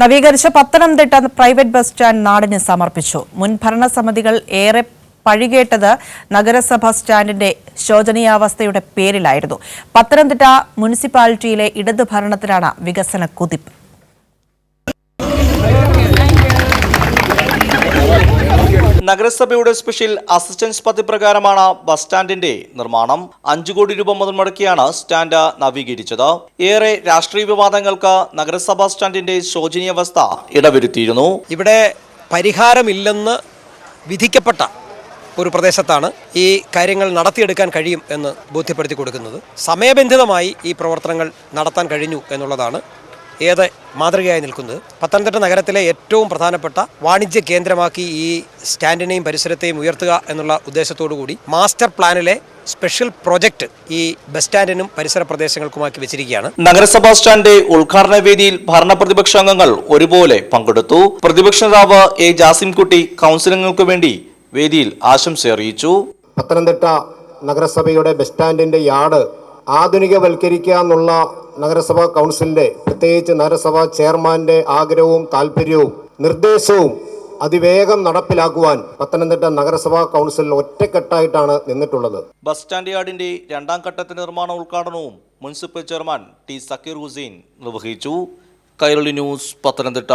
നവീകരിച്ച Pathanamthitta private bus stand നാടിന് സമർപ്പിച്ചു. മുൻ ഭരണസമിതികൾ ഏറെ പഴികേട്ടത് നഗരസഭ സ്റ്റാൻഡിന്റെ ശോചനീയാവസ്ഥയുടെ പേരിലായിരുന്നു. പത്തനംതിട്ട മുനിസിപ്പാലിറ്റിയിലെ ഇടതു ഭരണത്തിലാണ് വികസന കുതിപ്പ്. നഗരസഭയുടെ സ്പെഷ്യൽ അസിസ്റ്റൻസ് പദ്ധതി പ്രകാരമാണ് ബസ് സ്റ്റാൻഡിന്റെ നിർമ്മാണം. 5 കോടി രൂപ മുതൽ മുടക്കിയാണ് സ്റ്റാൻഡ് നവീകരിച്ചത്. ഏറെ രാഷ്ട്രീയ വിവാദങ്ങൾക്ക് നഗരസഭാ സ്റ്റാൻഡിന്റെ ശോചനീയാവസ്ഥ ഇടവരുത്തിയിരുന്നു. ഇവിടെ പരിഹാരമില്ലെന്ന് വിധിക്കപ്പെട്ട ഒരു പ്രദേശത്താണ് ഈ കാര്യങ്ങൾ നടത്തിയെടുക്കാൻ കഴിയും എന്ന് ബോധ്യപ്പെടുത്തി കൊടുക്കുന്നത്. സമയബന്ധിതമായി ഈ പ്രവർത്തനങ്ങൾ നടത്താൻ കഴിഞ്ഞു എന്നുള്ളതാണ് ഏറെ മാതൃകയായി നിൽക്കുന്നത്. പത്തനംതിട്ട നഗരത്തിലെ ഏറ്റവും പ്രധാനപ്പെട്ട വാണിജ്യ കേന്ദ്രമാക്കി ഈ സ്റ്റാൻഡിനെയും പരിസരത്തെയും ഉയർത്തുക എന്നുള്ള ഉദ്ദേശത്തോടു കൂടി മാസ്റ്റർ പ്ലാനിലെ സ്പെഷ്യൽ പ്രോജക്റ്റ് ഈ ബസ് സ്റ്റാൻഡിനും പരിസര പ്രദേശങ്ങൾക്കുമാക്കി വെച്ചിരിക്കുകയാണ്. നഗരസഭാ സ്റ്റാൻഡ് ഉദ്ഘാടന വേദിയിൽ ഭരണപ്രതിപക്ഷ അംഗങ്ങൾ ഒരുപോലെ പങ്കെടുത്തു. പ്രതിപക്ഷ നേതാവ് എ ജാസിംകുട്ടി കൗൺസിലങ്ങൾക്ക് വേണ്ടി വേദിയിൽ ആശംസ അറിയിച്ചു. പത്തനംതിട്ട നഗരസഭയുടെ ബസ് സ്റ്റാൻഡിന്റെ യാർഡ് ആധുനികവൽക്കരിക്കുക എന്നുള്ള നഗരസഭാ കൗൺസിലിന്റെ, പ്രത്യേകിച്ച് നഗരസഭാ ചെയർമാന്റെ ആഗ്രഹവും താല്പര്യവും നിർദ്ദേശവും അതിവേഗം നടപ്പിലാക്കുവാൻ പത്തനംതിട്ട നഗരസഭാ കൗൺസിൽ ഒറ്റക്കെട്ടായിട്ടാണ് നിന്നിട്ടുള്ളത്. ബസ് സ്റ്റാൻഡ് യാർഡിന്റെ 2ാം ഘട്ടത്തിന്റെ നിർമ്മാണ ഉദ്ഘാടനവും municipal chairman T Zakir Hussain നിർവഹിച്ചു. കൈരളി ന്യൂസ്, പത്തനംതിട്ട.